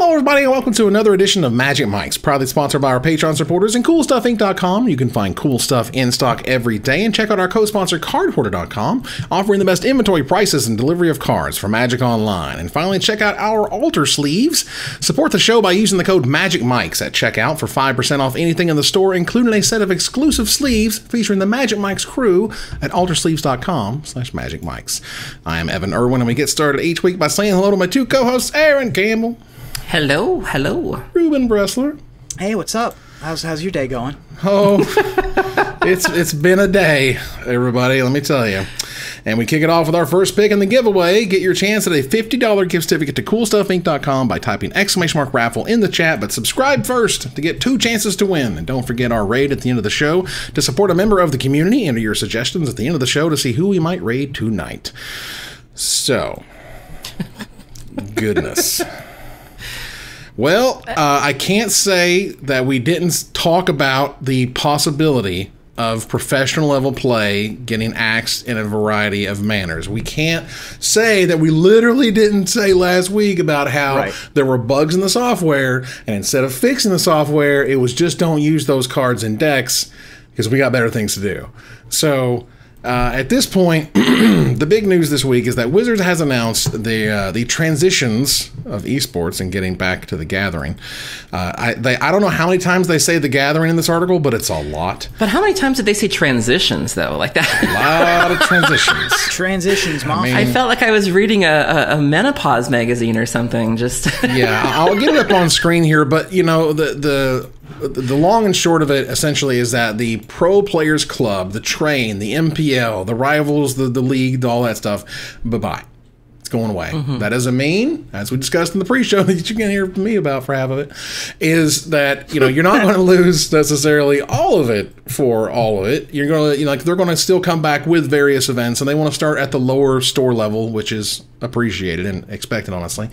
Hello, everybody, and welcome to another edition of Magic Mics, proudly sponsored by our Patreon supporters and CoolStuffInc.com. You can find cool stuff in stock every day, and check out our co-sponsor, CardHoarder.com, offering the best inventory prices and delivery of cards for Magic Online. And finally, check out our Altar Sleeves. Support the show by using the code MAGICMICS at checkout for 5% off anything in the store, including a set of exclusive sleeves featuring the Magic Mics crew at AltarSleeves.com/MagicMics. I am Evan Irwin, and we get started each week by saying hello to my two co-hosts, Aaron Campbell. Hello, hello. Ruben Bressler. Hey, what's up? How's your day going? Oh, it's been a day, everybody, let me tell you. And we kick it off with our first pick in the giveaway. Get your chance at a $50 gift certificate to CoolStuffInc.com by typing !raffle in the chat, but subscribe first to get 2 chances to win. And don't forget our raid at the end of the show to support a member of the community. Enter your suggestions at the end of the show to see who we might raid tonight. So, goodness. Well, I can't say that we didn't talk about the possibility of professional level play getting axed in a variety of manners. We can't say that we literally didn't say last week about how there were bugs in the software, and instead of fixing the software, it was just don't use those cards in decks because we got better things to do. So at this point, the big news this week is that Wizards has announced the transitions of esports and getting back to the gathering. I don't know how many times they say the gathering in this article, but it's a lot. But how many times did they say transitions, though? Like that? A lot of transitions. Transitions, Mom. I felt like I was reading a menopause magazine or something. Just yeah, I'll get it up on screen here, but you know the long and short of it essentially is that the Pro Players Club, the Train, the MPL, the Rivals, the League, all that stuff, bye-bye. It's going away. Mm-hmm. That doesn't mean, as we discussed in the pre-show that you can hear from me about for half of it, is that, you know, you're not going to lose necessarily all of it for all of it. You're going to, you know, like they're going to still come back with various events, and they want to start at the lower store level, which is appreciated and expected, honestly.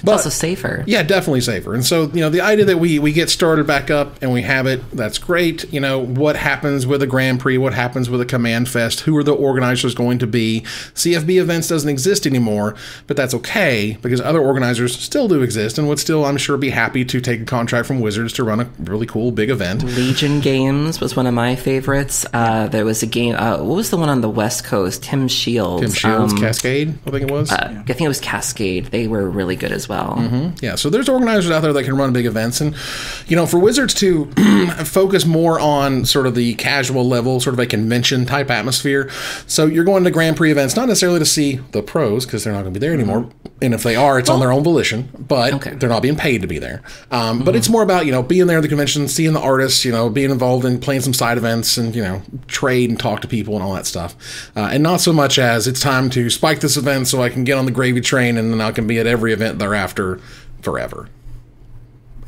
But it's also safer. Yeah, definitely safer. And so, you know, the idea that we get started back up and we have it, that's great. You know, what happens with a Grand Prix? What happens with a Command Fest? Who are the organizers going to be? CFB events doesn't exist anymore, but that's okay because other organizers still do exist and would still, I'm sure, be happy to take a contract from Wizards to run a really cool big event. Legion Games was one of my favorites. There was a game, what was the one on the West Coast? Tim Shields. Cascade, I think it was. I think it was Cascade. They were really good as well. Mm-hmm. Yeah, so there's organizers out there that can run big events. And, you know, for Wizards to focus more on sort of the casual level, sort of a convention type atmosphere. So you're going to Grand Prix events, not necessarily to see the pros, because they're not going to be there anymore. And if they are, it's on their own volition, but they're not being paid to be there. But it's more about, you know, being there at the convention, seeing the artists, you know, being involved in playing some side events and, you know, trade and talk to people and all that stuff. And not so much as it's time to spike this event so I can get on the gravy train and then I can be at every event thereafter forever.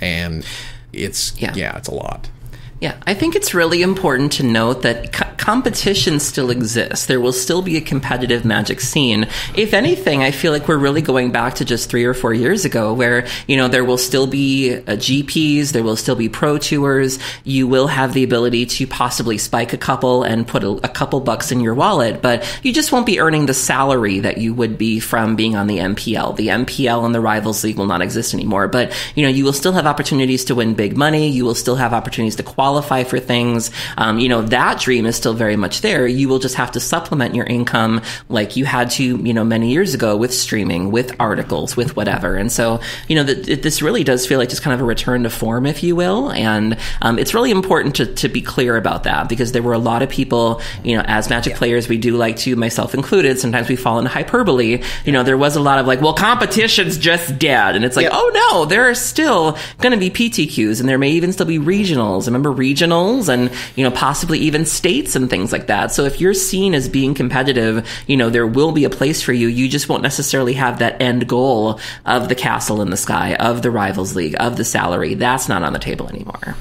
And it's, it's a lot. Yeah, I think it's really important to note that competition still exists. There will still be a competitive Magic scene. If anything, I feel like we're really going back to just 3 or 4 years ago where, you know, there will still be GPs, there will still be Pro Tours. You will have the ability to possibly spike a couple and put a couple bucks in your wallet, but you just won't be earning the salary that you would be from being on the MPL. The MPL and the Rivals League will not exist anymore, but, you know, you will still have opportunities to win big money. You will still have opportunities to qualify for things. You know, that dream is still very much there. You will just have to supplement your income like you had to, you know, many years ago with streaming, with articles, with whatever. And so, you know, this really does feel like just kind of a return to form, if you will. And it's really important to be clear about that because there were a lot of people, you know, as Magic players, we do like to, myself included, sometimes we fall into hyperbole. You know, there was a lot of like, well, competition's just dead. And it's like, oh no, there are still going to be PTQs and there may even still be regionals. Remember regionals and, you know, possibly even states and things like that. So if you're seen as being competitive, you know, there will be a place for you. You just won't necessarily have that end goal of the castle in the sky, of the Rivals League, of the salary. That's not on the table anymore.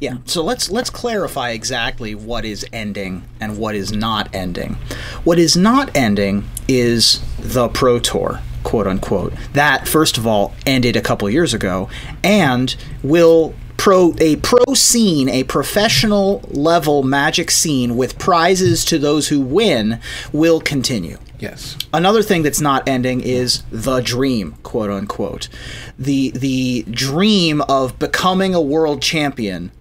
Yeah, so let's clarify exactly what is ending and what is not ending. What is not ending is the Pro Tour, quote unquote. That, first of all, ended a couple years ago and will a pro scene, a professional level Magic scene with prizes to those who win will continue. Yes. Another thing that's not ending is the dream, quote unquote. The dream of becoming a world champion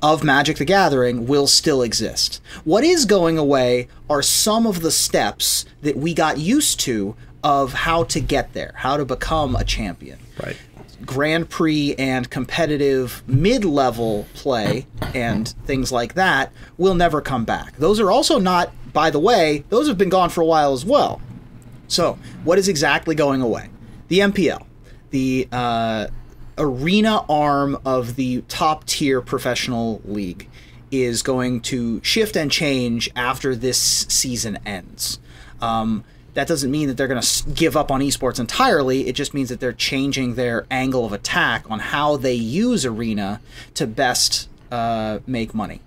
of Magic the Gathering will still exist. What is going away are some of the steps that we got used to of how to get there, how to become a champion. Right. Grand Prix and competitive mid-level play and things like that will never come back. Those are also not, by the way, those have been gone for a while as well. So, what is exactly going away? The MPL, the arena arm of the top-tier professional league, is going to shift and change after this season ends. That doesn't mean that they're going to give up on esports entirely. It just means that they're changing their angle of attack on how they use Arena to best make money.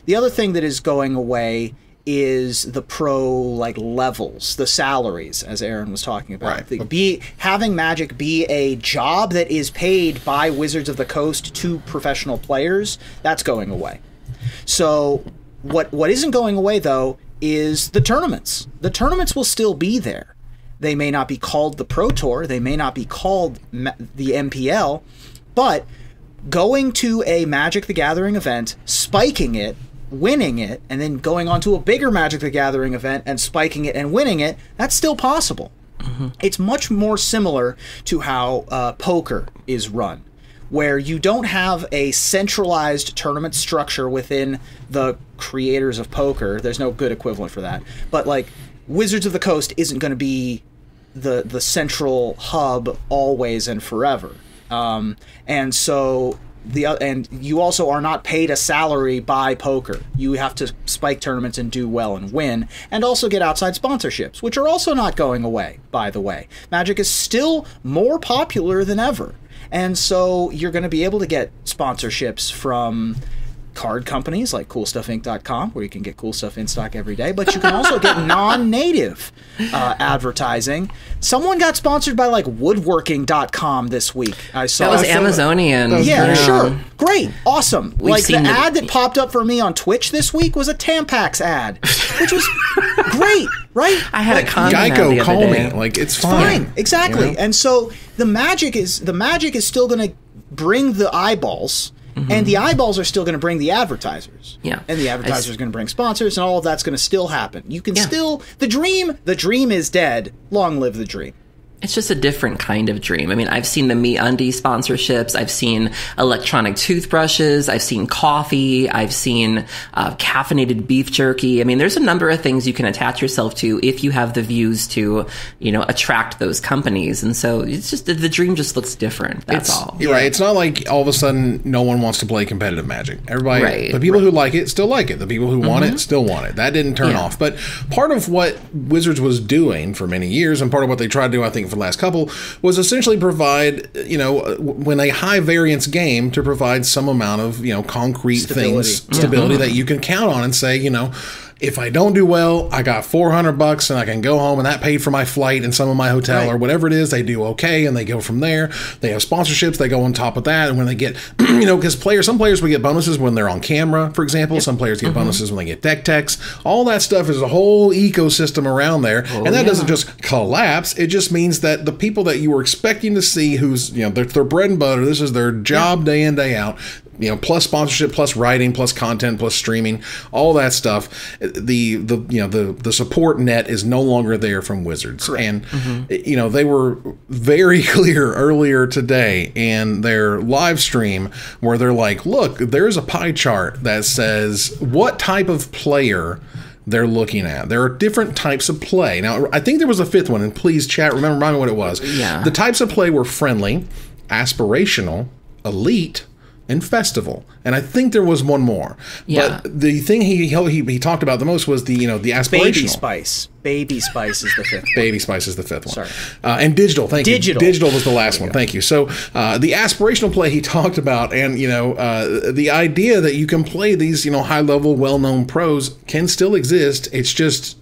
The other thing that is going away is the pro levels, the salaries, as Aaron was talking about. Right. Having Magic be a job that is paid by Wizards of the Coast to professional players, that's going away. So what isn't going away, though, is the tournaments. The tournaments will still be there. They may not be called the Pro Tour, they may not be called the MPL, but going to a Magic the Gathering event, spiking it, winning it, and then going on to a bigger Magic the Gathering event and spiking it and winning it, that's still possible. Mm-hmm. It's much more similar to how poker is run, where you don't have a centralized tournament structure within the creators of poker. There's no good equivalent for that. But Wizards of the Coast isn't going to be the central hub always and forever. And so and you also are not paid a salary by poker. You have to spike tournaments and do well and win, and also get outside sponsorships, which are also not going away, by the way. Magic is still more popular than ever. And so you're going to be able to get sponsorships from card companies like CoolStuffInc.com, where you can get cool stuff in stock every day, but you can also get non-native advertising. Someone got sponsored by Woodworking.com this week. I saw that was Amazonian. Yeah, sure. Great. Awesome. We've the ad that popped up for me on Twitch this week was a Tampax ad, which was great, right? I had a comment Geico the call other me. day. It's fine. Exactly. You know? And so the magic is still going to bring the eyeballs. Mm-hmm. And the eyeballs are still going to bring the advertisers. Yeah. And the advertisers are going to bring sponsors, and all of that's going to still happen. You can still... The dream is dead. Long live the dream. It's just a different kind of dream. I mean, I've seen the MeUndies sponsorships. I've seen electronic toothbrushes. I've seen coffee. I've seen caffeinated beef jerky. I mean, there's a number of things you can attach yourself to if you have the views to, attract those companies. And so it's just the dream just looks different. That's all. You're right. It's not like all of a sudden no one wants to play competitive Magic. Everybody, the people who like it still like it. The people who want it still want it. That didn't turn off. But part of what Wizards was doing for many years, and part of what they tried to do, I think, for the last couple, was essentially provide, when a high variance game, to provide some amount of, concrete stability that you can count on and say, if I don't do well, I got $400 and I can go home, and that paid for my flight and some of my hotel or whatever it is. They do okay, and they go from there. They have sponsorships. They go on top of that, and when they get, because some players will get bonuses when they're on camera, for example. Some players get bonuses when they get deck techs. All that stuff is a whole ecosystem around there, and that doesn't just collapse. It just means that the people that you were expecting to see, who's their bread and butter, this is their job day in, day out. Plus sponsorship, plus writing, plus content, plus streaming, all that stuff. The support net is no longer there from Wizards. Correct. And they were very clear earlier today in their live stream where they're like, look, there's a pie chart that says what type of player they're looking at. There are different types of play. Now, I think there was a fifth one, and please chat, remind me what it was. Yeah. The types of play were friendly, aspirational, elite, and festival, and I think there was one more. Yeah. But the thing he talked about the most was the aspirational. Baby Spice is the fifth one. Baby Spice is the fifth one. Sorry. And digital. Thank you. Digital was the last one. Go. Thank you. So the aspirational play he talked about, and the idea that you can play these high level, well known pros can still exist. It's just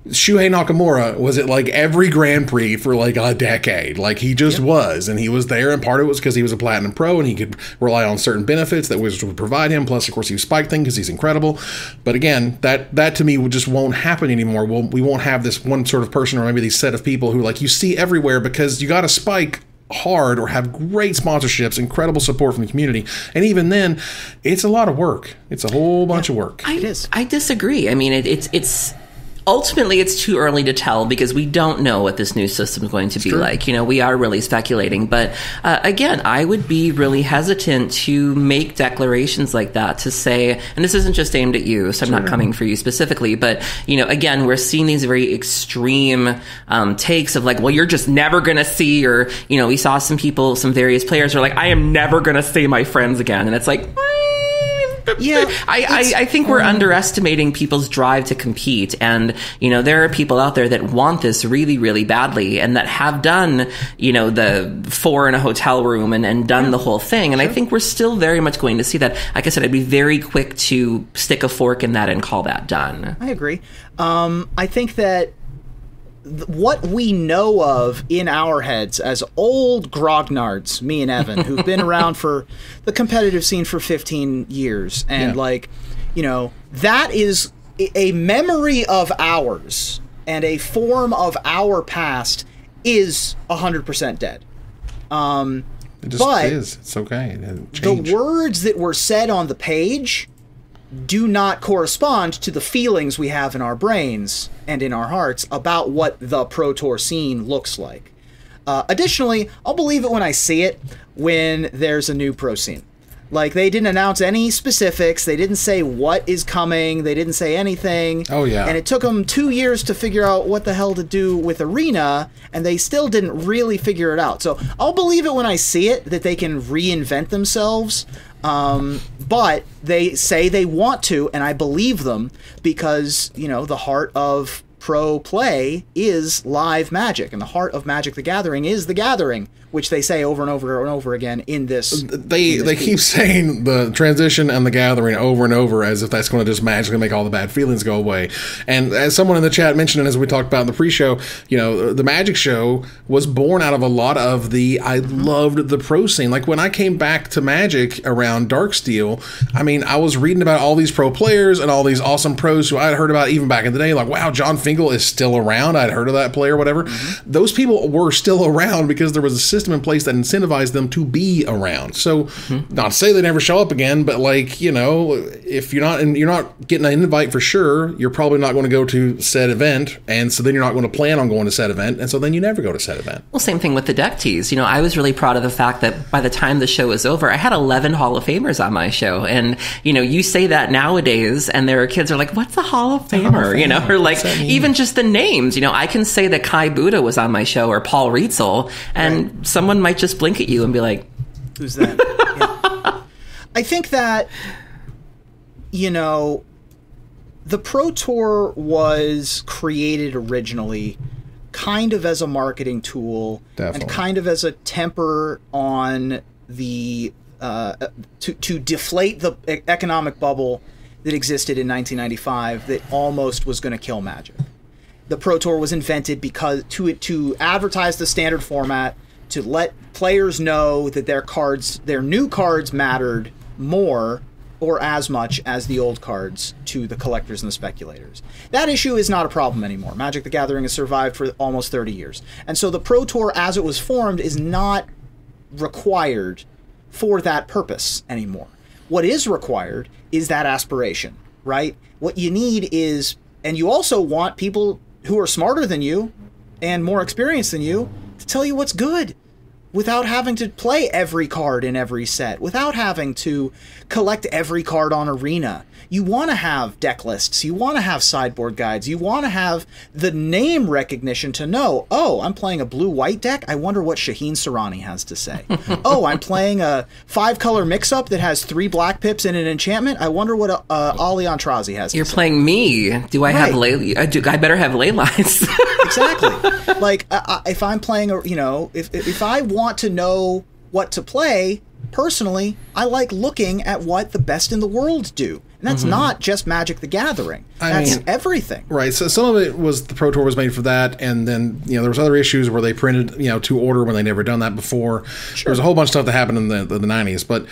Shuhei Nakamura was at like every Grand Prix for like a decade. Like he just was, and he was there, and part of it was because he was a Platinum Pro and he could rely on certain benefits that Wizards would provide him. Plus, of course, he was Spike Thing because he's incredible. But again, that to me just won't happen anymore. We won't have this one sort of person or maybe these set of people who like you see everywhere because you got to spike hard or have great sponsorships, incredible support from the community, and even then, it's a lot of work. It's a whole bunch of work. It is. I disagree. I mean, it's ultimately it's too early to tell because we don't know what this new system is going to be like. You know, we are really speculating, but again, I would be really hesitant to make declarations like that to say, and this isn't just aimed at you, so I'm not coming for you specifically, but you know, again, we're seeing these very extreme takes of like, well, you're just never going to see, or you know, we saw some people, some various players are like, I am never going to see my friends again, and it's like. Yeah, I think we're underestimating people's drive to compete. And, you know, there are people out there that want this really, really badly and that have done, you know, the 4 in a hotel room and done the whole thing. And I think we're still very much going to see that. Like I said, I'd be very quick to stick a fork in that and call that done. I agree. I think that what we know of in our heads as old grognards, me and Evan, who've been around for the competitive scene for 15 years, and like, you know, that is a memory of ours and a form of our past is 100% dead. It just is. It's okay. The words that were said on the page do not correspond to the feelings we have in our brains and in our hearts about what the Pro Tour scene looks like. Additionally, I'll believe it when I see it when there's a new pro scene. Like, they didn't announce any specifics. They didn't say what is coming. They didn't say anything. Oh, yeah. And it took them 2 years to figure out what the hell to do with Arena, and they still didn't really figure it out. So I'll believe it when I see it, that they can reinvent themselves. But they say they want to, and I believe them because, you know, the heart of pro play is live Magic, and the heart of Magic the Gathering is the Gathering, which they say over and over and over again in this. They keep saying the transition and the Gathering over and over as if that's going to just magically make all the bad feelings go away. And as someone in the chat mentioned, and as we talked about in the pre-show, you know, the Magic show was born out of a lot of the I loved the pro scene. Like when I came back to Magic around Darksteel, I mean, I was reading about all these pro players and all these awesome pros who I'd heard about even back in the day. Like, wow, John Fingal is still around. I'd heard of that player, whatever. Those people were still around because there was a system in place that incentivized them to be around. So, not to say they never show up again, but like, you know, if you're not getting an invite for sure, you're probably not going to go to said event, and so then you're not going to plan on going to said event, and so then you never go to said event. Well, same thing with the deck tees. You know, I was really proud of the fact that by the time the show was over, I had 11 Hall of Famers on my show, and you know, you say that nowadays, and there are kids who are like, "What's a Hall of Famer?" You know, or like even just the names. You know, I can say that Kai Buddha was on my show or Paul Rietzel, and someone might just blink at you and be like, "Who's that?" Yeah. I think that, you know, the Pro Tour was created originally kind of as a marketing tool. Definitely. And kind of as a temper on the to deflate the economic bubble that existed in 1995 that almost was going to kill Magic. The Pro Tour was invented because to advertise the standard format, to let players know that their new cards mattered more or as much as the old cards to the collectors and the speculators. That issue is not a problem anymore. Magic the Gathering has survived for almost 30 years. And so the Pro Tour, as it was formed, is not required for that purpose anymore. What is required is that aspiration, right? What you need is, and you also want people who are smarter than you and more experienced than you to tell you what's good without having to play every card in every set, without having to collect every card on Arena. You want to have deck lists. You want to have sideboard guides. You want to have the name recognition to know, oh, I'm playing a blue-white deck. I wonder what Shaheen Sarani has to say. Oh, I'm playing a 5-color mix-up that has 3 black pips and an enchantment. I wonder what Ali Antrazi has to say. You're playing me. Do I have ley? I better have ley lines. Exactly. Like, if I'm playing, if I want to know what to play, personally, I like looking at what the best in the world do. And that's not just Magic the Gathering. That's everything. Right. So some of it was the Pro Tour was made for that, and then there was other issues where they printed to order when they never done that before. Sure. There was a whole bunch of stuff that happened in the 90s, but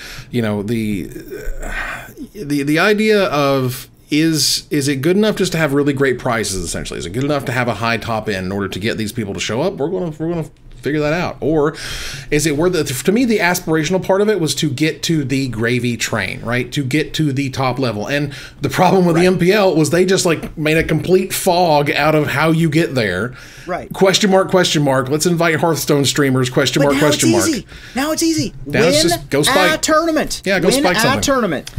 the idea of is it good enough just to have really great prices? Essentially, is it good enough to have a high top end in order to get these people to show up? We're going to figure that out. Or is it worth it? To me, the aspirational part of it was to get to the gravy train, right? To get to the top level. And the problem with the MPL was they just made a complete fog out of how you get there. Right. Question mark. Let's invite Hearthstone streamers. Question mark. Easy. Now it's easy. Now it's just go spike. A tournament. Yeah, go spike something. Win a tournament.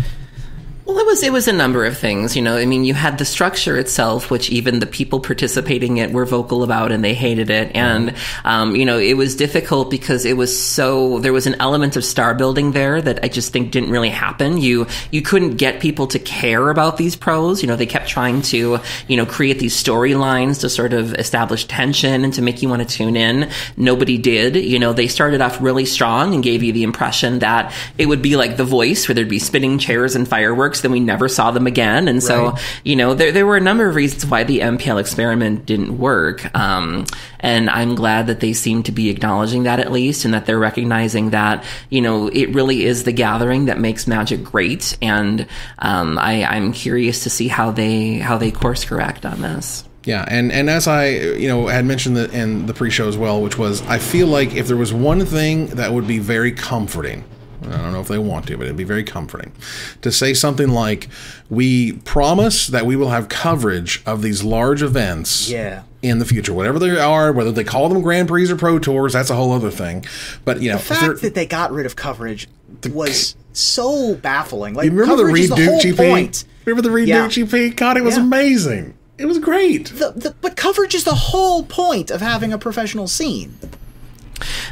Well, it was a number of things, I mean, you had the structure itself, which even the people participating in it were vocal about, and they hated it. And, it was difficult because there was an element of star building there that I just think didn't really happen. You couldn't get people to care about these pros. They kept trying to, create these storylines to sort of establish tension and to make you want to tune in. Nobody did. They started off really strong and gave you the impression that it would be like The Voice, where there'd be spinning chairs and fireworks. Then we never saw them again. And so, there were a number of reasons why the MPL experiment didn't work. And I'm glad that they seem to be acknowledging that, at least, and that they're recognizing that, it really is the gathering that makes Magic great. And I'm curious to see how they course correct on this. Yeah, and as I had mentioned in the pre-show as well, which was, I feel like if there was one thing that would be very comforting, I don't know if they want to, but it'd be very comforting to say something like, we promise that we will have coverage of these large events in the future, whatever they are, whether they call them Grand Prix or Pro Tours, that's a whole other thing. But, the fact that they got rid of coverage was so baffling. You remember the Reed Duke GP? Remember the Reed Duke GP? God, it was amazing. It was great. But coverage is the whole point of having a professional scene.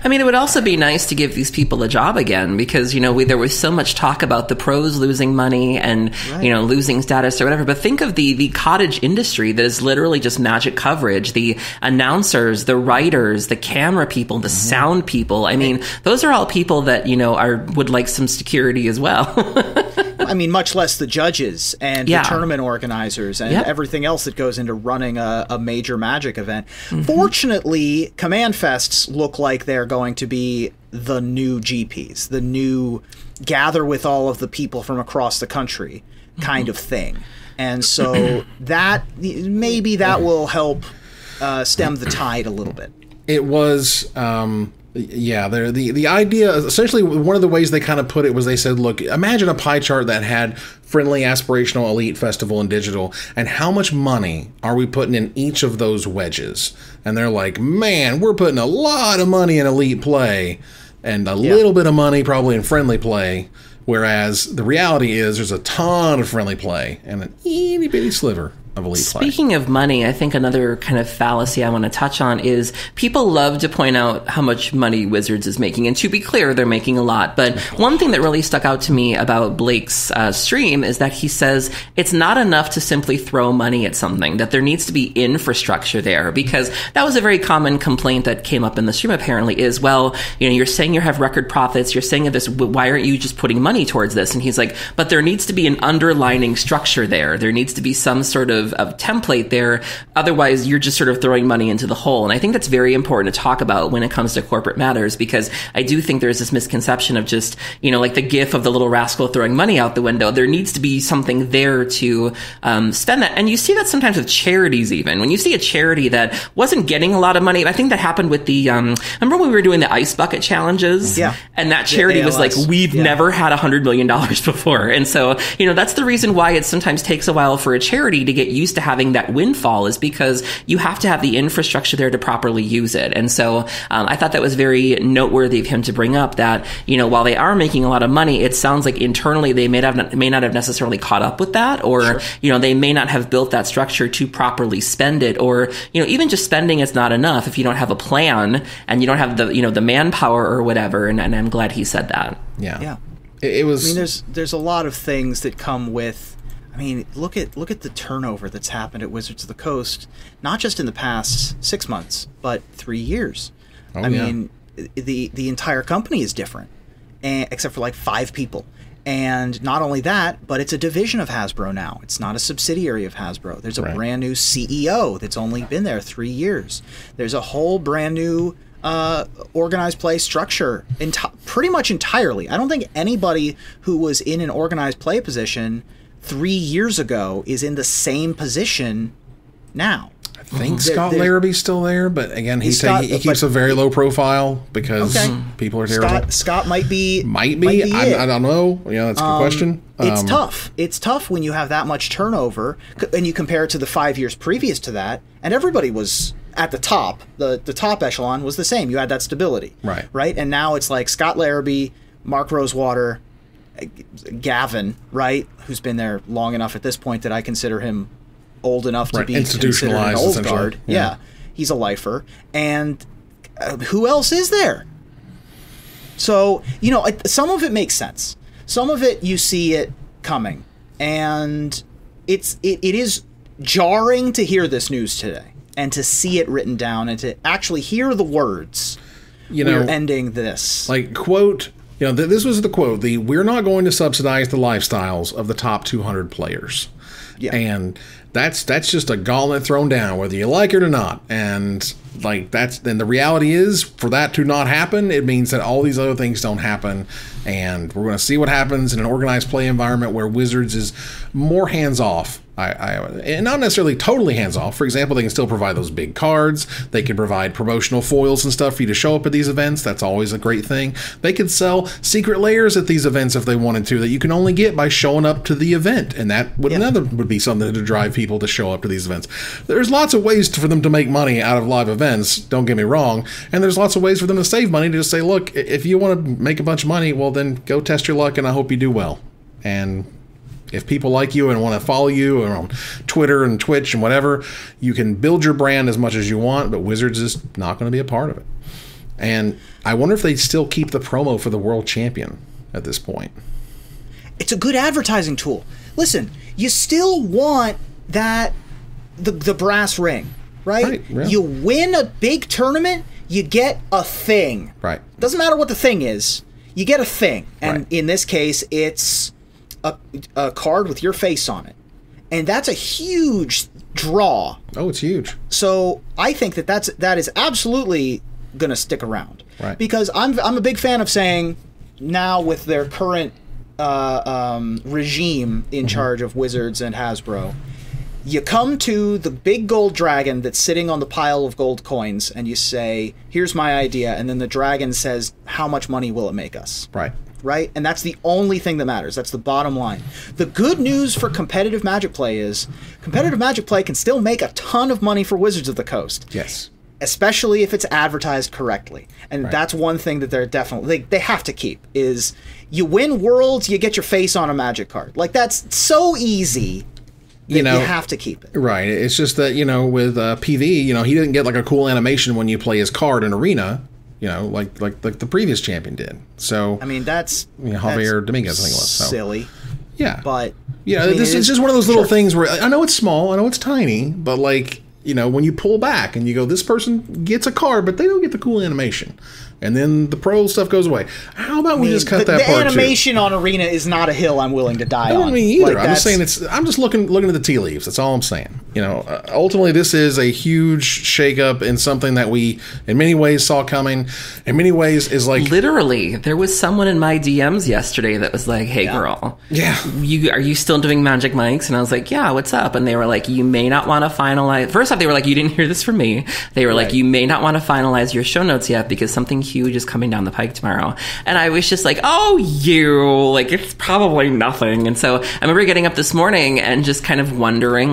I mean, it would also be nice to give these people a job again, because, there was so much talk about the pros losing money and, losing status or whatever. But think of the cottage industry that is literally just Magic coverage, the announcers, the writers, the camera people, the sound people. I mean, those are all people that, would like some security as well. I mean, much less the judges and the tournament organizers and everything else that goes into running a major Magic event. Fortunately, Command Fests look like they're going to be the new GPs, the new gather with all of the people from across the country kind of thing. And so maybe that will help stem the tide a little bit. It was... the idea, essentially one of the ways they kind of put it was they said, look, imagine a pie chart that had friendly, aspirational, elite, festival, and digital, and how much money are we putting in each of those wedges? And they're like, man, we're putting a lot of money in elite play and a little bit of money probably in friendly play, whereas the reality is there's a ton of friendly play and an itty bitty sliver of elite play. Speaking of money, I think another kind of fallacy I want to touch on is people love to point out how much money Wizards is making. And to be clear, they're making a lot. But one thing that really stuck out to me about Blake's stream is that he says it's not enough to simply throw money at something, that there needs to be infrastructure there. Because that was a very common complaint that came up in the stream, apparently, is, well, you're saying you have record profits, you're saying this, why aren't you just putting money towards this? And he's like, but there needs to be an underlining structure there. There needs to be some sort of template there. Otherwise, you're just sort of throwing money into the hole. And I think that's very important to talk about when it comes to corporate matters, because I do think there's this misconception of just, like the gif of the little rascal throwing money out the window. There needs to be something there to spend that. And you see that sometimes with charities even. When you see a charity that wasn't getting a lot of money, I think that happened with the, remember when we were doing the ice bucket challenges? Yeah. And that charity was like, we've never had $100 million before. And so, that's the reason why it sometimes takes a while for a charity to get used to having that windfall, is because you have to have the infrastructure there to properly use it. And so I thought that was very noteworthy of him to bring up that, while they are making a lot of money, it sounds like internally they may not have necessarily caught up with that, or, they may not have built that structure to properly spend it, or, even just spending is not enough if you don't have a plan and you don't have the, the manpower or whatever. And I'm glad he said that. Yeah. It was. I mean, there's a lot of things that come with. I mean, look at the turnover that's happened at Wizards of the Coast, not just in the past 6 months, but 3 years. I mean, the entire company is different, except for like 5 people. And not only that, but it's a division of Hasbro now. It's not a subsidiary of Hasbro. There's a brand new CEO that's only been there 3 years. There's a whole brand new organized play structure pretty much entirely. I don't think anybody who was in an organized play position 3 years ago is in the same position now. I think Scott Larraby's still there, but again, he keeps a very low profile because people are terrible. Scott might be. I don't know. That's a good question. It's tough. It's tough when you have that much turnover, and you compare it to the 5 years previous to that, and everybody was at the top. The top echelon was the same. You had that stability, right? And now it's like Scott Larrabee, Mark Rosewater, Gavin, right, who's been there long enough at this point that I consider him old enough to be considered an old guard. Yeah, he's a lifer. And who else is there? So, some of it makes sense. Some of it, you see it coming. And it is jarring to hear this news today and to see it written down and to actually hear the words. We're ending this. Like, quote, this was the quote, we're not going to subsidize the lifestyles of the top 200 players. Yeah. And that's just a gauntlet thrown down, whether you like it or not. And then the reality is, for that to not happen, it means that all these other things don't happen. And we're going to see what happens in an organized play environment where Wizards is more hands-off. And not necessarily totally hands-off. For example, they can still provide those big cards. They can provide promotional foils and stuff for you to show up at these events. That's always a great thing. They could sell secret layers at these events if they wanted to that you can only get by showing up to the event. And that would be something to drive people to show up to these events. There's lots of ways for them to make money out of live events, don't get me wrong. And there's lots of ways for them to save money to just say, look, if you want to make a bunch of money, well, then go test your luck and I hope you do well. And if people like you and want to follow you on Twitter and Twitch and whatever, you can build your brand as much as you want, but Wizards is not going to be a part of it. And I wonder if they still keep the promo for the world champion at this point. It's a good advertising tool. Listen, you still want the brass ring, right? Yeah. You win a big tournament, you get a thing. Right. Doesn't matter what the thing is, you get a thing. And in this case, it's a card with your face on it, and that's a huge draw. Oh, it's huge. So I think that is absolutely going to stick around, right? Because I'm a big fan of saying now with their current regime in charge of Wizards and Hasbro, you come to the big gold dragon that's sitting on the pile of gold coins, and you say, "Here's my idea," and then the dragon says, "How much money will it make us?" Right? And that's the only thing that matters. That's the bottom line. The good news for competitive Magic play is competitive Magic play can still make a ton of money for Wizards of the Coast. Yes. Especially if it's advertised correctly. And that's one thing that they're definitely... They have to keep, is you win Worlds, you get your face on a Magic card. Like, that's so easy... You have to keep it. Right. It's just that, with PV, he didn't get like a cool animation when you play his card in Arena... like the previous champion did. So I mean, that's Javier Dominguez, I think it was. So. Silly. Yeah, but this is just one of those little things where I know it's small, I know it's tiny, but when you pull back and you go, this person gets a card, but they don't get the cool animation. And then the pro stuff goes away. How about we just cut that part too? The animation on Arena is not a hill I'm willing to die on. I don't mean either. I'm just saying I'm just looking at the tea leaves. That's all I'm saying. Ultimately, this is a huge shakeup in something that we, in many ways, saw coming. In many ways, is like literally. There was someone in my DMs yesterday that was like, "Hey, girl, are you still doing Magic Mics?" And I was like, "Yeah, what's up?" And they were like, "You may not want to finalize." First off, they were like, "You didn't hear this from me." They were like, "You may not want to finalize your show notes yet because something huge is coming down the pike tomorrow." And I was just like, it's probably nothing. And so I remember getting up this morning and just kind of wondering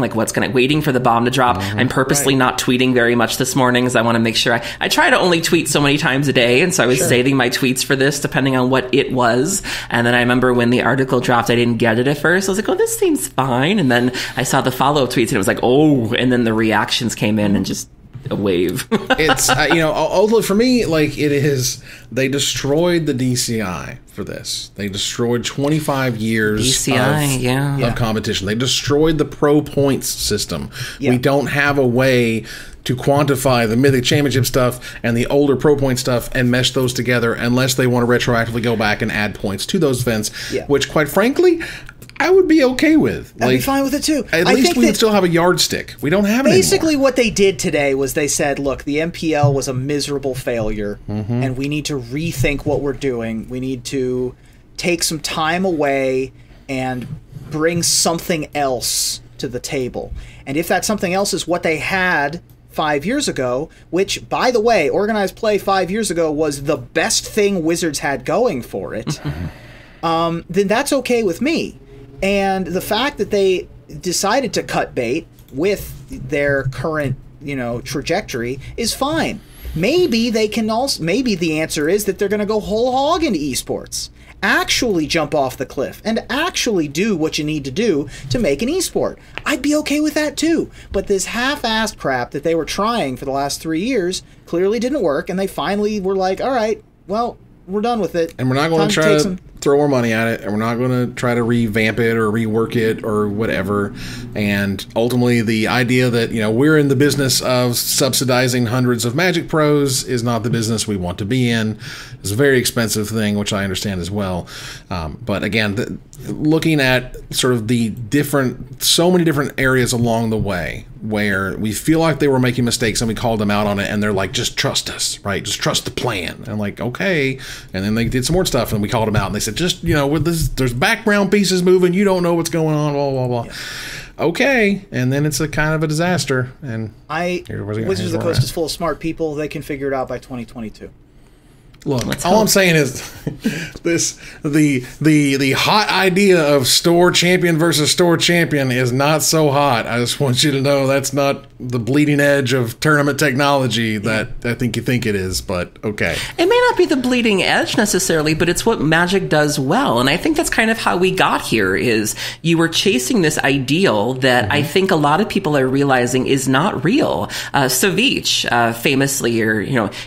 waiting for the bomb to drop. I'm purposely not tweeting very much this morning because I want to make sure I try to only tweet so many times a day. And so I was saving my tweets for this depending on what it was. And then I remember when the article dropped, I didn't get it at first. I was like, oh, this seems fine. And then I saw the follow-up tweets and it was like, oh, and then the reactions came in and just a wave. It's although for me, like, it is, they destroyed the DCI for this. They destroyed 25 years of competition. They destroyed the pro points system. We don't have a way to quantify the Mythic Championship stuff and the older Pro Point stuff and mesh those together unless they want to retroactively go back and add points to those events, which, quite frankly, I would be okay with. I'd be fine with it, too. At least we would still have a yardstick. We don't have it basically anymore. What they did today was they said, look, the MPL was a miserable failure, and we need to rethink what we're doing. We need to take some time away and bring something else to the table. And if that something else is what they had 5 years ago, which, by the way, organized play 5 years ago was the best thing Wizards had going for it, then that's okay with me. And the fact that they decided to cut bait with their current, trajectory is fine. Maybe they can also, maybe the answer is that they're going to go whole hog into esports. Actually jump off the cliff and actually do what you need to do to make an esport. I'd be okay with that too. But this half-assed crap that they were trying for the last 3 years clearly didn't work, and they finally were like, all right, well, we're done with it. And we're not going to try to throw more money at it, and we're not going to try to revamp it or rework it or whatever. And ultimately, the idea that, we're in the business of subsidizing hundreds of Magic pros is not the business we want to be in. It's a very expensive thing, which I understand as well. But again, looking at sort of so many different areas along the way where we feel like they were making mistakes and we called them out on it, and they're like, just trust us, right? Just trust the plan. And I'm like, okay. And then they did some more stuff and we called them out and they said, just, with this, there's background pieces moving, you don't know what's going on, blah, blah, blah. Yeah. Okay. And then it's a kind of a disaster. And Wizards of the Coast is full of smart people. They can figure it out by 2022. Look, all I'm saying is the hot idea of store champion versus store champion is not so hot. I just want you to know that's not the bleeding edge of tournament technology that I think you think it is, but okay. It may not be the bleeding edge necessarily, but it's what Magic does well. And I think that's kind of how we got here, is you were chasing this ideal that I think a lot of people are realizing is not real. Savich, famously,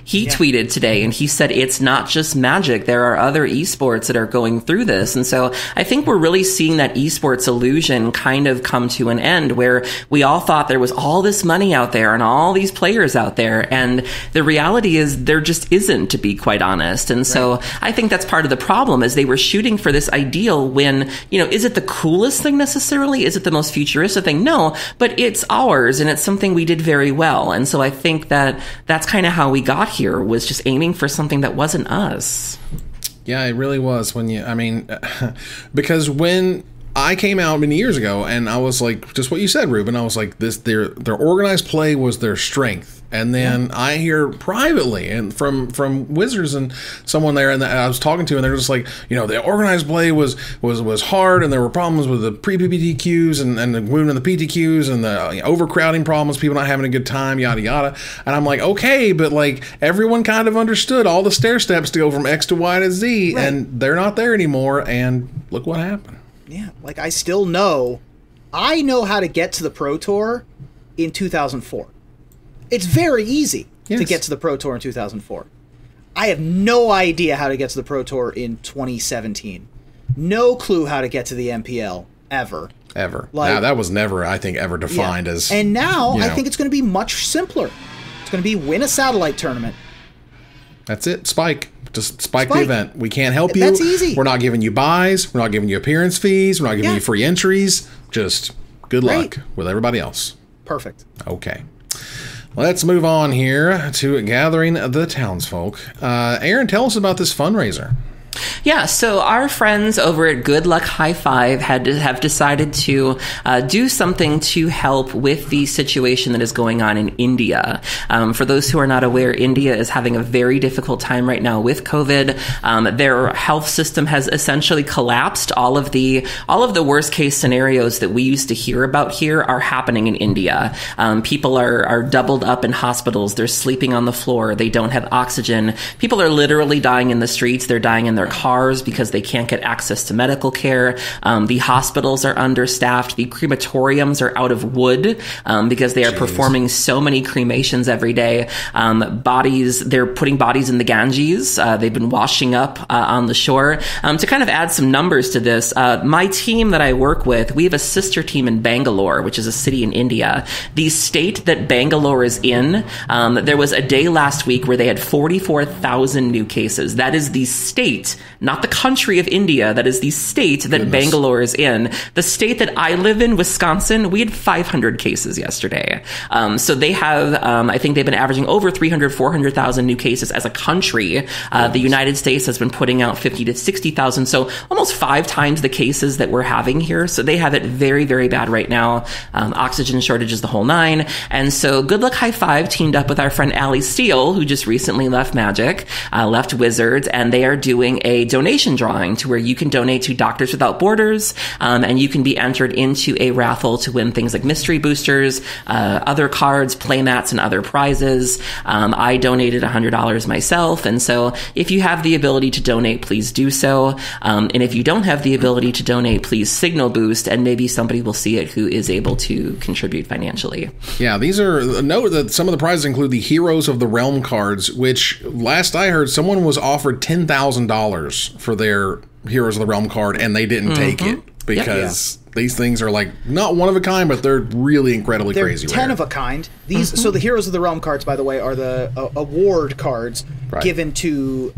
he tweeted today and he said, it's not just Magic. There are other esports that are going through this. And so I think we're really seeing that Esports Illusion kind of come to an end, where we all thought there was all this money out there and all these players out there. And the reality is there just isn't, to be quite honest. And so I think that's part of the problem, is they were shooting for this ideal when, is it the coolest thing necessarily? Is it the most futuristic thing? No, but it's ours and it's something we did very well. And so I think that that's kind of how we got here, was just aiming for something that wasn't us. Yeah, it really was. Because when I came out many years ago and I was like, just what you said, Ruben, I was like, their organized play was their strength. And then I hear privately and from Wizards and someone there, and I was talking to, and they're just like, the organized play was hard, and there were problems with the pre-PPT queues and the movement of the PT queues and the overcrowding problems, people not having a good time, yada yada. And I'm like, okay, but like everyone kind of understood all the stair steps to go from X to Y to Z, and they're not there anymore. And look what happened. Yeah, like I know how to get to the Pro Tour in 2004. It's very easy to get to the Pro Tour in 2004. I have no idea how to get to the Pro Tour in 2017. No clue how to get to the MPL ever. Now, that was never, I think, ever defined as... And now I think it's going to be much simpler. It's going to be win a satellite tournament. That's it. Spike. Just spike the event. We can't help you. That's easy. We're not giving you buys. We're not giving you appearance fees. We're not giving you free entries. Just good luck with everybody else. Perfect. Okay. Let's move on here to Gathering the Townsfolk. Aaron, tell us about this fundraiser. Yeah, so our friends over at Good Luck High Five have decided to do something to help with the situation that is going on in India. For those who are not aware, India is having a very difficult time right now with COVID. Their health system has essentially collapsed. All of the worst case scenarios that we used to hear about here are happening in India. People are doubled up in hospitals. They're sleeping on the floor. They don't have oxygen. People are literally dying in the streets. They're dying in their cars. cars because they can't get access to medical care. The hospitals are understaffed. The crematoriums are out of wood because they are performing so many cremations every day. They're putting bodies in the Ganges. They've been washing up on the shore. To kind of add some numbers to this, my team that I work with, we have a sister team in Bangalore, which is a city in India. The state that Bangalore is in, there was a day last week where they had 44,000 new cases. That is the state, not the country of India. That is the state that Bangalore is in. The state that I live in, Wisconsin, we had 500 cases yesterday. So they have, I think they've been averaging over 300, 400,000 new cases as a country. The United States has been putting out 50 to 60,000. So almost 5 times the cases that we're having here. So they have it very, very bad right now. Oxygen shortage is the whole 9. And so Good Luck High Five teamed up with our friend Allie Steele, who just recently left Magic, left Wizards, and they are doing a donation drawing to where you can donate to Doctors Without Borders, and you can be entered into a raffle to win things like mystery boosters, other cards, playmats, and other prizes. I donated $100 myself, and so if you have the ability to donate, please do so. And if you don't have the ability to donate, please signal boost, and maybe somebody will see it who is able to contribute financially. Yeah, note that some of the prizes include the Heroes of the Realm cards, which last I heard, someone was offered $10,000 for their Heroes of the Realm card, and they didn't take it because these things are like not one of a kind, but they're really incredibly crazy. They're 10 of a kind. These so the Heroes of the Realm cards, by the way, are the award cards given to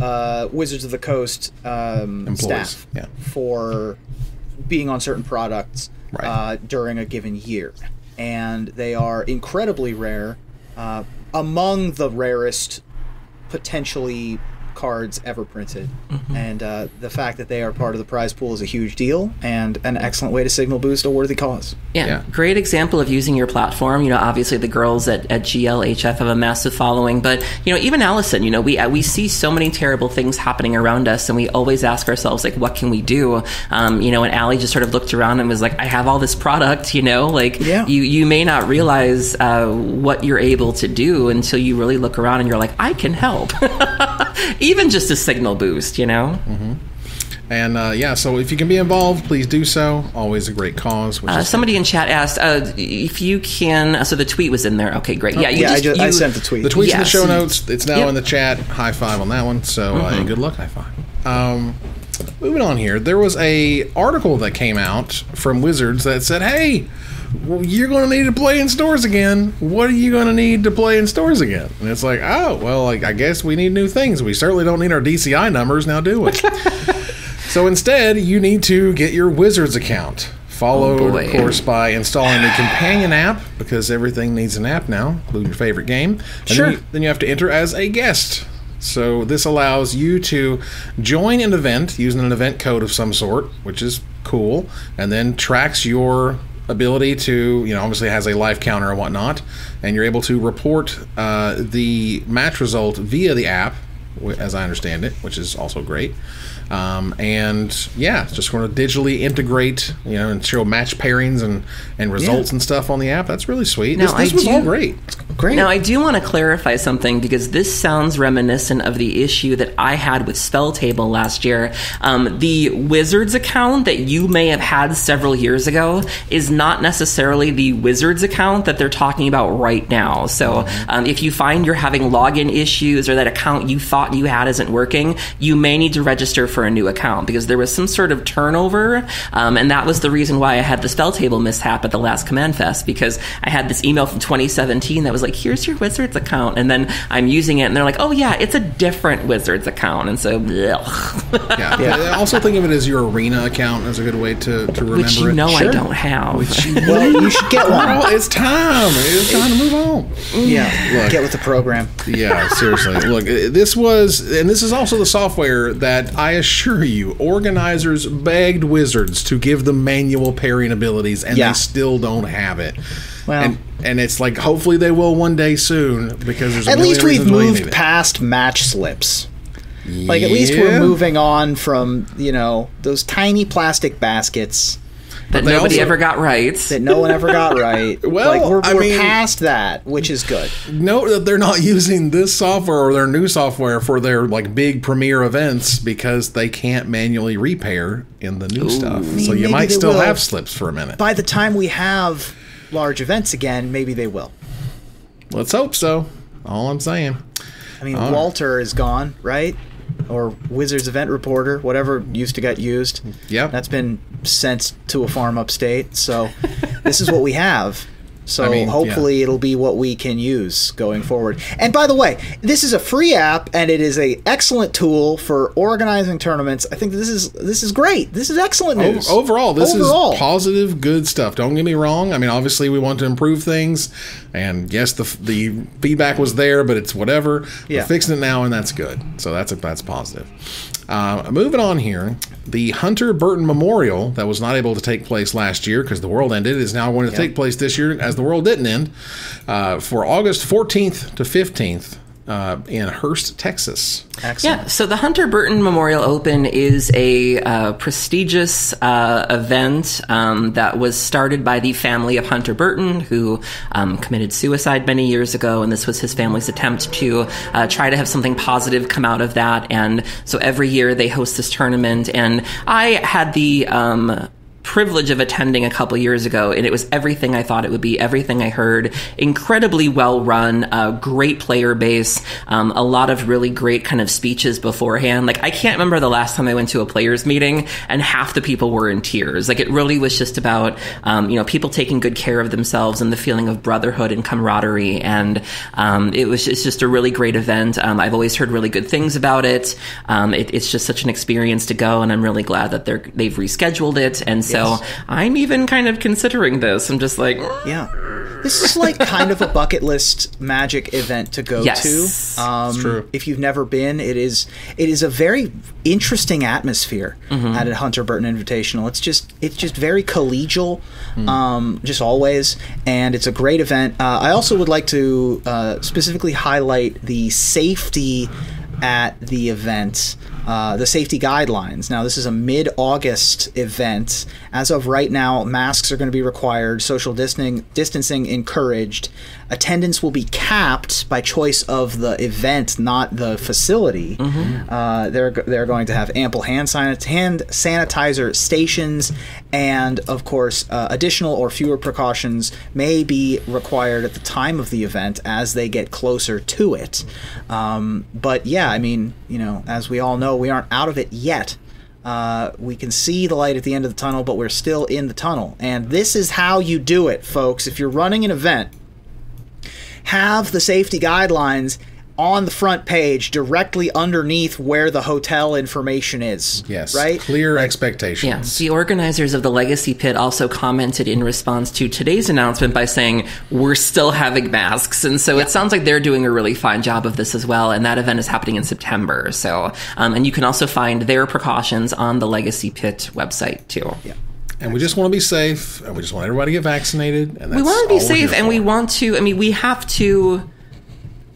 Wizards of the Coast staff for being on certain products during a given year. And they are incredibly rare, among the rarest potentially cards ever printed. And the fact that they are part of the prize pool is a huge deal and an excellent way to signal boost a worthy cause. Yeah, great example of using your platform. You know, obviously the girls at GLHF have a massive following, but you know, even Allison, you know, we see so many terrible things happening around us, and we always ask ourselves, like, what can we do? You know, and Allie just sort of looked around and was like, I have all this product, you know, like you may not realize what you're able to do until you really look around and you're like, I can help. Even just a signal boost, you know? And so if you can be involved, please do so. Always a great cause. Somebody in chat asked if you can. So the tweet was in there. Okay, great. I sent the tweet. The tweet's in the show notes. It's now in the chat. High five on that one. So good luck. High five. Moving on here, there was a article that came out from Wizards that said, "Hey, you're going to need to play in stores again. What are you going to need to play in stores again?" And it's like, oh, well, I guess we need new things. We certainly don't need our DCI numbers now, do we? So instead, you need to get your Wizards account. Followed, of course, by installing the companion app, because everything needs an app now, including your favorite game. And then you have to enter as a guest. So this allows you to join an event using an event code of some sort, which is cool, and then tracks your ability to, you know, obviously has a life counter and whatnot, and you're able to report the match result via the app, as I understand it, which is also great. Just going to digitally integrate, you know, and show match pairings and results and stuff on the app. That's really sweet. Now, this was all great. Great. Now, I do want to clarify something, because this sounds reminiscent of the issue that I had with Spell Table last year. The Wizards account that you may have had several years ago is not necessarily the Wizards account that they're talking about right now. So if you find you're having login issues or that account you thought you had isn't working, you may need to register for a new account, because there was some sort of turnover, and that was the reason why I had the Spell Table mishap at the last Command Fest, because I had this email from 2017 that was like, here's your Wizards account, and then I'm using it and they're like, oh yeah, it's a different Wizards account, and so I also think of it as your Arena account as a good way to remember which you know I don't have. Well, you should get one. Well, it's time to move on. Get with the program. Yeah, seriously. Look, this is also the software that I assure you, organizers begged Wizards to give them manual pairing abilities, and they still don't have it. Well, and it's like, hopefully they will one day soon, because there's at least we've moved past match slips. Like, at least we're moving on from, you know, those tiny plastic baskets That nobody ever got right. That no one ever got right. Well, we're past that, which is good. Note that they're not using this software or their new software for their big premier events because they can't manually repair in the new stuff. So you might still have slips for a minute. By the time we have large events again, maybe they will. Let's hope so. All I'm saying. I mean, Walter is gone, right? Or Wizards Event Reporter, whatever used to get used. Yep. That's been sent to a farm upstate. So this is what we have. So hopefully it'll be what we can use going forward. And by the way, this is a free app, and it is an excellent tool for organizing tournaments. I think this is great. This is excellent news. Overall, this is positive, good stuff. Don't get me wrong. I mean, obviously we want to improve things, and yes, the feedback was there, but it's whatever. Yeah. We're fixing it now, and that's good. So that's positive. Moving on here, the Hunter Burton Memorial that was not able to take place last year because the world ended is now going to take place this year as the world didn't end for August 14th to 15th in Hurst, Texas. Excellent. Yeah, so the Hunter Burton Memorial Open is a prestigious event that was started by the family of Hunter Burton, who committed suicide many years ago, and this was his family's attempt to try to have something positive come out of that. And so every year they host this tournament, and I had the privilege of attending a couple years ago, and it was everything I thought it would be, everything I heard. Incredibly well run, great player base, a lot of really great kind of speeches beforehand. I can't remember the last time I went to a players meeting and half the people were in tears. It really was just about people taking good care of themselves and the feeling of brotherhood and camaraderie, and it's just a really great event. I've always heard really good things about it. It's just such an experience to go, and I'm really glad that they've rescheduled it. And so I'm even kind of considering this. I'm just yeah. This is kind of a bucket list Magic event to go to. It's true. If you've never been, it is a very interesting atmosphere at a Hunter Burton Invitational. It's just very collegial, just always, and it's a great event. I also would like to specifically highlight the safety at the event. The safety guidelines. Now, this is a mid-August event. As of right now, masks are going to be required, social distancing encouraged. Attendance will be capped by choice of the event, not the facility. They're going to have ample hand sanitizer stations, and of course, additional or fewer precautions may be required at the time of the event as they get closer to it. But yeah, I mean, as we all know, we aren't out of it yet. We can see the light at the end of the tunnel, but we're still in the tunnel. And this is how you do it, folks. If you're running an event, have the safety guidelines on the front page directly underneath where the hotel information is. Yes. Right? Clear expectations. Yeah. The organizers of the Legacy Pit also commented in response to today's announcement by saying, we're still having masks. And so it sounds like they're doing a really fine job of this as well. And that event is happening in September. So, and you can also find their precautions on the Legacy Pit website too. Yeah. And we just want to be safe, and we just want everybody to get vaccinated. And that's we want to be all safe, and we want to, we have to,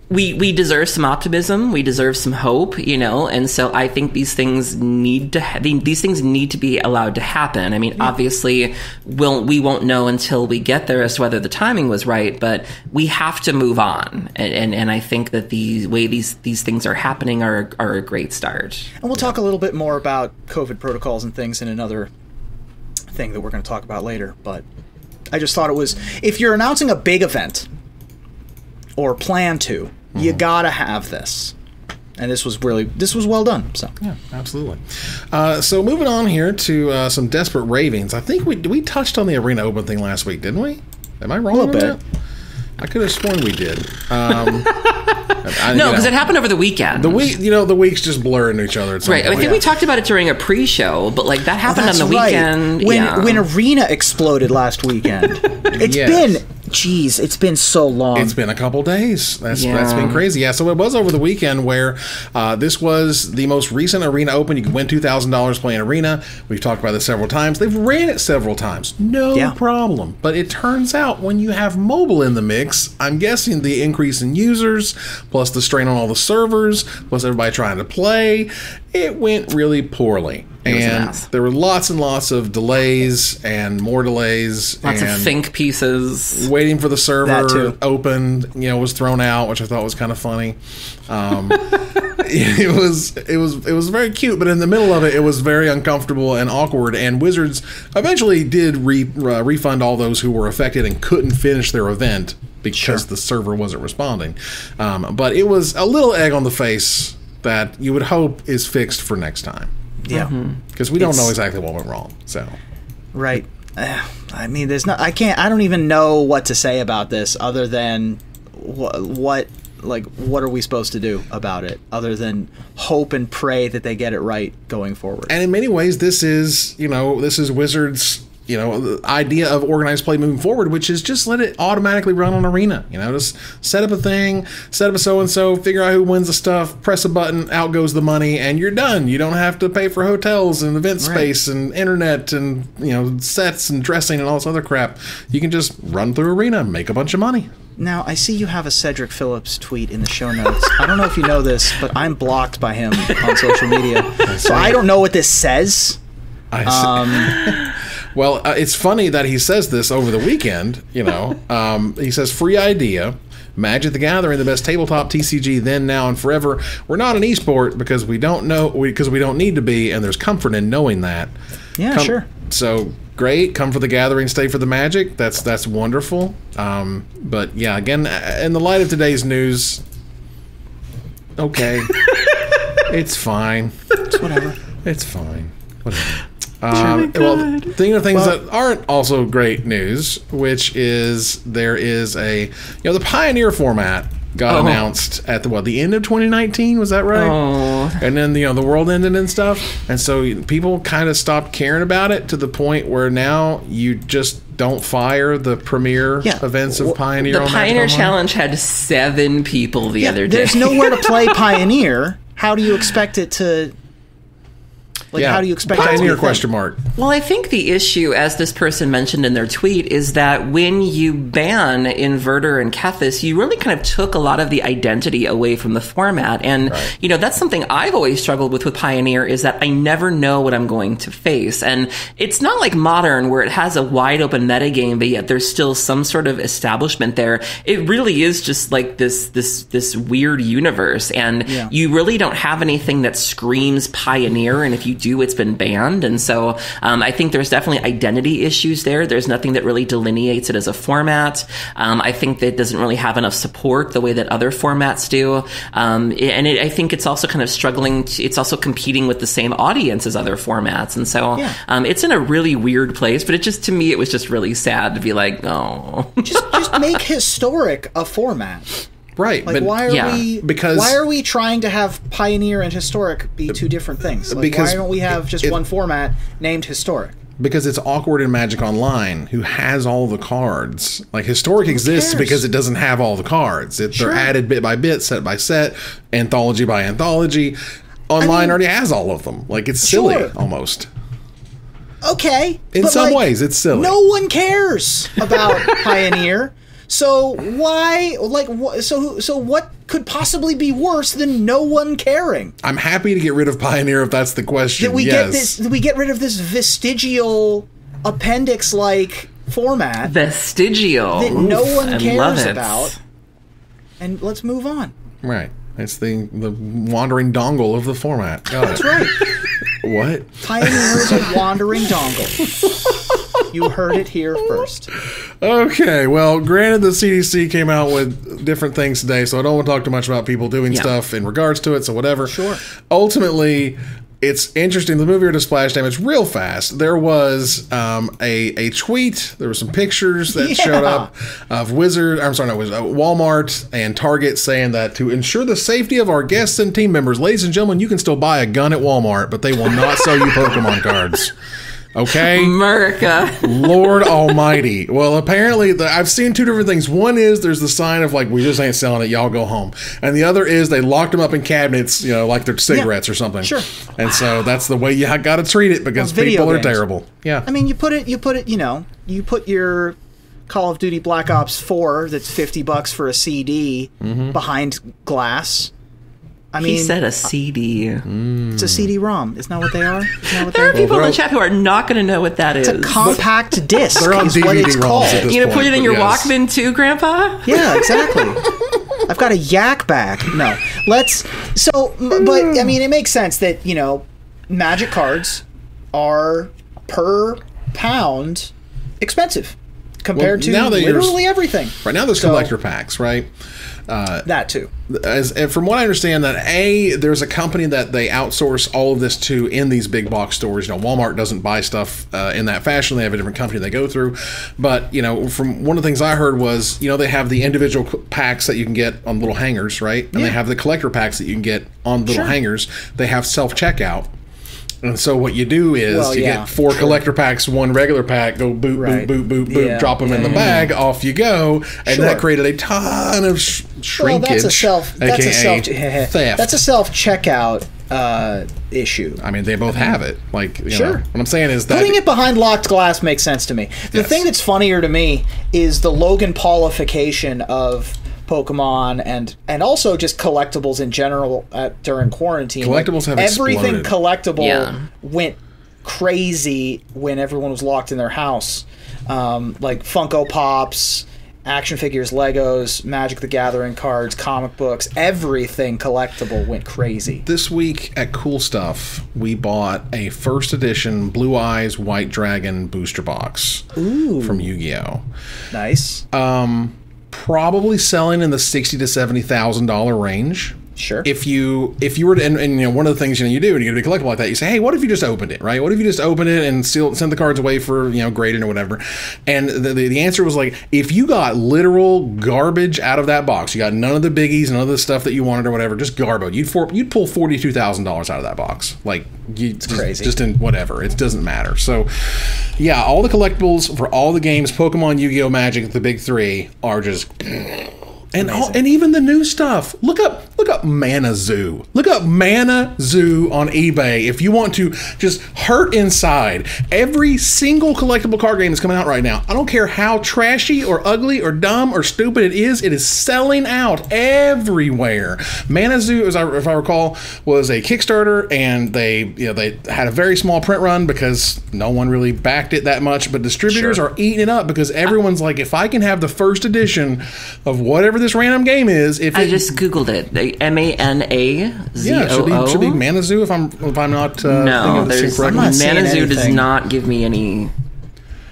we deserve some optimism, we deserve some hope, and so I think these things need to be allowed to happen. Obviously, we won't know until we get there as to whether the timing was right, but we have to move on. And I think that the way these things are happening are a great start. And we'll talk a little bit more about COVID protocols and things in another thing that we're going to talk about later, but I just thought it was, if you're announcing a big event or plan to, you gotta have this, and this was well done. So yeah, absolutely. So moving on here to some desperate ravings. I think we touched on the Arena Open thing last week, didn't we? Am I wrong? A little bit. I could have sworn we did. No, because it happened over the weekend. The weeks just blur into each other. At some point. I think we talked about it during a pre-show, but that happened on the weekend. When Arena exploded last weekend. It's been so long. It's been a couple days. That's been crazy. Yeah, so it was over the weekend where this was the most recent Arena Open. You can win $2,000 playing Arena. We've talked about this several times. They've ran it several times. No problem. But it turns out when you have mobile in the mix, I'm guessing the increase in users, plus the strain on all the servers, plus everybody trying to play, it went really poorly. And there were lots and lots of delays and more delays. Lots of think pieces. Waiting for the server opened, was thrown out, which I thought was kind of funny. It was very cute, but in the middle of it, it was very uncomfortable and awkward. And Wizards eventually did refund all those who were affected and couldn't finish their event because the server wasn't responding. But it was a little egg on the face that you would hope is fixed for next time. Yeah, because we don't know exactly what went wrong. So, right. I mean, I don't even know what to say about this other than what are we supposed to do about it other than hope and pray that they get it right going forward. And in many ways, this is Wizards' the idea of organized play moving forward, which is just let it automatically run on Arena. Just set up a thing, set up a so-and-so, figure out who wins the stuff, press a button, out goes the money, and you're done. You don't have to pay for hotels and event space and internet and, sets and dressing and all this other crap. You can just run through Arena and make a bunch of money. Now, I see you have a Cedric Phillips tweet in the show notes. I don't know if you know this, but I'm blocked by him on social media. So I don't know what this says. Well, it's funny that he says this over the weekend, he says, free idea, Magic the Gathering, the best tabletop TCG then, now, and forever. We're not an esport because we don't need to be, and there's comfort in knowing that. Yeah, sure. So, great, come for the Gathering, stay for the Magic. That's wonderful. But, yeah, again, in the light of today's news, okay, it's fine. It's whatever. It's fine. Whatever. Thinking of things that aren't also great news, which is there is the Pioneer format got announced at the end of 2019, was that right? And then the world ended and stuff, and so people kind of stopped caring about it to the point where now you just don't fire the premier events of Pioneer. The Pioneer Challenge had 7 people the other day. There's nowhere to play Pioneer. How do you expect it to? How do you expect Pioneer that to question mark? Well, I think the issue, as this person mentioned in their tweet, is that when you ban Inverter and Kethis, you really kind of took a lot of the identity away from the format. And, that's something I've always struggled with Pioneer, is that I never know what I'm going to face. And it's not like Modern, where it has a wide open metagame, but yet there's still some sort of establishment there. It really is just like this weird universe. And you really don't have anything that screams Pioneer. And if you do, it's been banned. And so I think there's definitely identity issues there. There's nothing that really delineates it as a format. I think that it doesn't really have enough support the way that other formats do. I think it's also kind of struggling. It's also competing with the same audience as other formats. And so it's in a really weird place. But to me, it was just really sad to be like, oh. just make Historic a format. Right, but why are we trying to have Pioneer and Historic be two different things? Why don't we have just one format named Historic? Because it's awkward in Magic Online, who has all the cards. Historic exists because it doesn't have all the cards. They're added bit by bit, set by set, anthology by anthology. Online already has all of them. It's silly, almost. Okay. In some ways, it's silly. No one cares about Pioneer. So why, so what could possibly be worse than no one caring? I'm happy to get rid of Pioneer if that's the question. That we get rid of this vestigial appendix-like format. Vestigial. That no one cares about. And let's move on. Right. It's the wandering dongle of the format. That's right. What? Pioneer is a wandering dongle. You heard it here first. Okay, well, granted the CDC came out with different things today, so I don't want to talk too much about people doing stuff in regards to it, so whatever. Sure. Ultimately, it's interesting. The movie to splash damage real fast. There was a tweet. There were some pictures that showed up of Walmart and Target saying that to ensure the safety of our guests and team members, ladies and gentlemen, you can still buy a gun at Walmart, but they will not sell you Pokemon cards. Okay? America. Lord almighty. Well, apparently, I've seen two different things. One is there's the sign of, we just ain't selling it, y'all go home. And the other is they locked them up in cabinets, like they're cigarettes or something. Sure. And so that's the way you got to treat it because people are terrible. Yeah. I mean, you put your Call of Duty Black Ops 4 that's $50 for a CD behind glass. I mean, he said a CD. It's a CD-ROM. Isn't that what they are? There are people in the chat who are not going to know what that is. It's a compact disc. They're on is what it's DVD-ROMs called. at this You gonna put point, it in but your yes. Walkman too, Grandpa? Yeah, exactly. I've got a yak back. No, but I mean, it makes sense that Magic cards are per pound expensive compared to literally everything. Right now, there's collector packs, right? That too. And from what I understand, that there's a company that they outsource all of this to in these big box stores. Walmart doesn't buy stuff in that fashion. They have a different company they go through. But from one of the things I heard was they have the individual packs that you can get on little hangers, right? And they have the collector packs that you can get on little hangers. They have self checkout. And so what you do is get 4 collector packs, 1 regular pack, go boop, boop, boop, boop, boop, drop them in the bag, off you go. And that created a ton of shrinkage. Well, that's a self-checkout issue. I mean, they both have it. Like, you know, what I'm saying is that putting it behind locked glass makes sense to me. The thing that's funnier to me is the Logan Paulification of Pokemon and also just collectibles in general during quarantine. Collectibles have everything exploded. collectible went crazy when everyone was locked in their house. Like Funko Pops, action figures, Legos, Magic the Gathering cards, comic books, everything collectible went crazy. This week at Cool Stuff, we bought a first edition Blue Eyes White Dragon booster box from Yu-Gi-Oh! Nice. Probably selling in the $60,000 to $70,000 range. Sure. If you were to, and one of the things you do when you get a collectible like that, you say, hey, what if you just opened it, right? What if you just opened it and send the cards away for grading or whatever? And the answer was like, if you got literal garbage out of that box, you got none of the biggies, none of the stuff that you wanted or whatever, just garbage. You'd pull $42,000 out of that box. Like it's crazy. Just in whatever, it doesn't matter. So yeah, all the collectibles for all the games, Pokemon, Yu-Gi-Oh, Magic, the big 3 are just. And even the new stuff. Look up Mana Zoo. Look up Mana Zoo on eBay if you want to just hurt inside. Every single collectible card game that's coming out right now, I don't care how trashy or ugly or dumb or stupid it is selling out everywhere. Mana Zoo, if I recall, was a Kickstarter, and they had a very small print run because no one really backed it that much, but distributors are eating it up because everyone's like, if I can have the first edition of whatever this random game is, I just googled it. MANAZOO. Yeah, should be Mana Zoo if I'm not no, there's Mana Zoo does not give me any.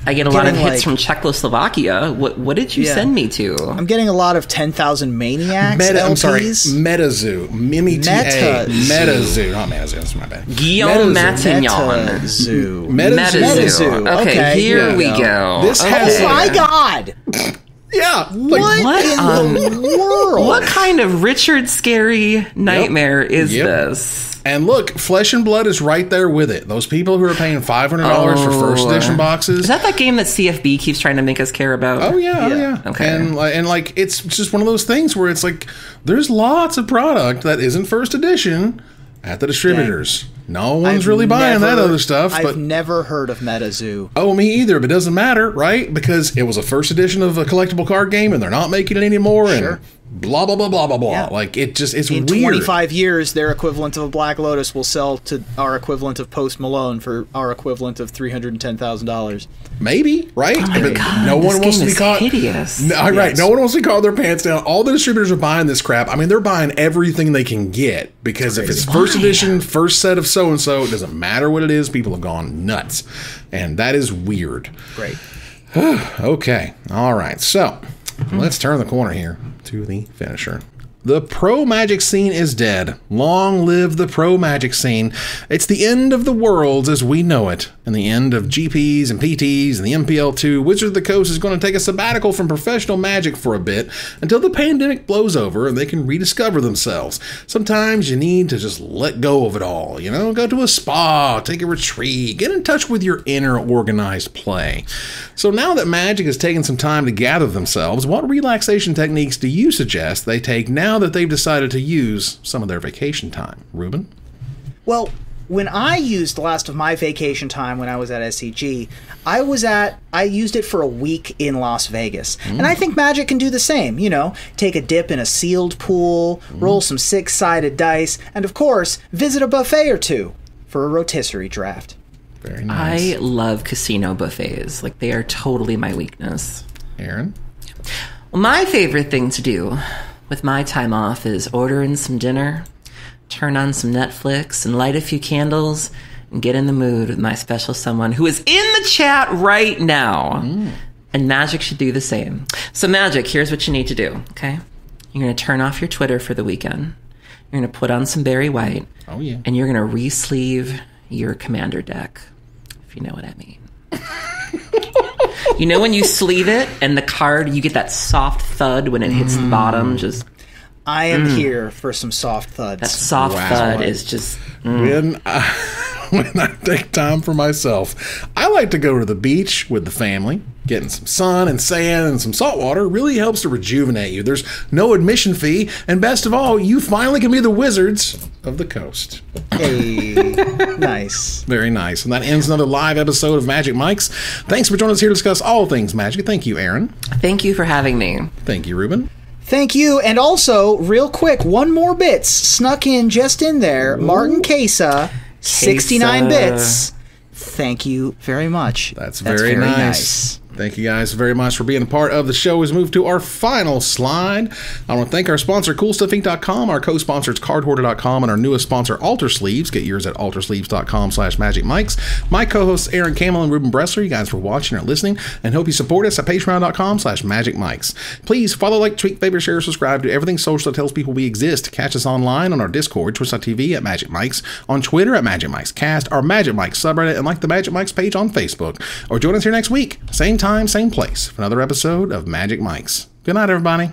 I get a lot of hits from Czechoslovakia. What did you send me to? I'm getting a lot of 10,000 Maniacs LPs. I'm sorry, MetaZoo. MetaZoo. MetaZoo. Not MetaZoo, that's my bad. Guillaume Matignon. MetaZoo. Okay, here we go. This has, oh my God! Yeah. What in the world? What kind of Richard Scary nightmare is this? And look, Flesh and Blood is right there with it. Those people who are paying $500 for first edition boxes. Is that game that CFB keeps trying to make us care about? Oh yeah. Okay. And like it's just one of those things where it's like there's lots of product that isn't first edition at the distributors. Dang. No one's really buying that other stuff. I've never heard of MetaZoo. Oh, me either, but it doesn't matter, right? Because it was a first edition of a collectible card game, and they're not making it anymore, and blah, blah, blah, blah, blah, blah. Yeah. Like, it's in weird. 25 years, their equivalent of a Black Lotus will sell to our equivalent of Post Malone for our equivalent of $310,000. Maybe, right? Oh my God, no one wants to be caught. Hideous. Right, no one wants to be caught with their pants down. All the distributors are buying this crap. I mean, they're buying everything they can get because if it's first edition, first set of so-and-so, it doesn't matter what it is, people have gone nuts. And that is weird. Great. Okay, all right. So, let's turn the corner here to the finisher. The pro Magic scene is dead. Long live the pro Magic scene. It's the end of the world as we know it, and the end of GPs and PTs and the MPL2. Wizards of the Coast is going to take a sabbatical from professional Magic for a bit until the pandemic blows over and they can rediscover themselves. Sometimes you need to just let go of it all, go to a spa, take a retreat, get in touch with your inner organized play. So now that Magic has taken some time to gather themselves, what relaxation techniques do you suggest they take now that they've decided to use some of their vacation time? Ruben? Well, when I used the last of my vacation time when I was at SCG, I used it for a week in Las Vegas. And I think Magic can do the same, you know, take a dip in a sealed pool, roll some 6-sided dice, and of course, visit a buffet or two for a rotisserie draft. Very nice. I love casino buffets. Like, they are totally my weakness. Aaron? Well, my favorite thing to do with my time off is order in some dinner, turn on some Netflix, and light a few candles, and get in the mood with my special someone who is in the chat right now. And Magic should do the same. So Magic, here's what you need to do, okay? You're going to turn off your Twitter for the weekend. You're going to put on some Barry White. Oh, yeah. And you're going to re-sleeve your Commander deck, if you know what I mean. You know when you sleeve it and the card, you get that soft thud when it hits the bottom? Just... I am here for some soft thuds. That soft thud is just... When I take time for myself, I like to go to the beach with the family. Getting some sun and sand and some salt water really helps to rejuvenate you. There's no admission fee, and best of all, you finally can be the wizards of the coast. Hey, nice. Very nice. And that ends another live episode of Magic Mics. Thanks for joining us here to discuss all things Magic. Thank you, Aaron. Thank you for having me. Thank you, Ruben. Thank you. And also, real quick, one more bit snuck in just in there. Ooh. Martin Kesa, 69 bits. Thank you very much. That's very nice. Thank you guys very much for being a part of the show. As we move to our final slide, I want to thank our sponsor, CoolStuffInc.com, our co-sponsors, CardHoarder.com, and our newest sponsor, Alter Sleeves. Get yours at altersleeves.com/magicmics. My co-hosts, Aaron Camel and Ruben Bressler, you guys for watching or listening, and hope you support us at patreon.com/magicmics. Please follow, like, tweet, favorite, share, subscribe to everything social that tells people we exist. Catch us online on our Discord, twitch.tv at Magic Mics, on Twitter at Magic Mics Cast, our Magic Mics subreddit, and like the Magic Mics page on Facebook. Or join us here next week, same time, same place, for another episode of Magic Mics. Good night, everybody.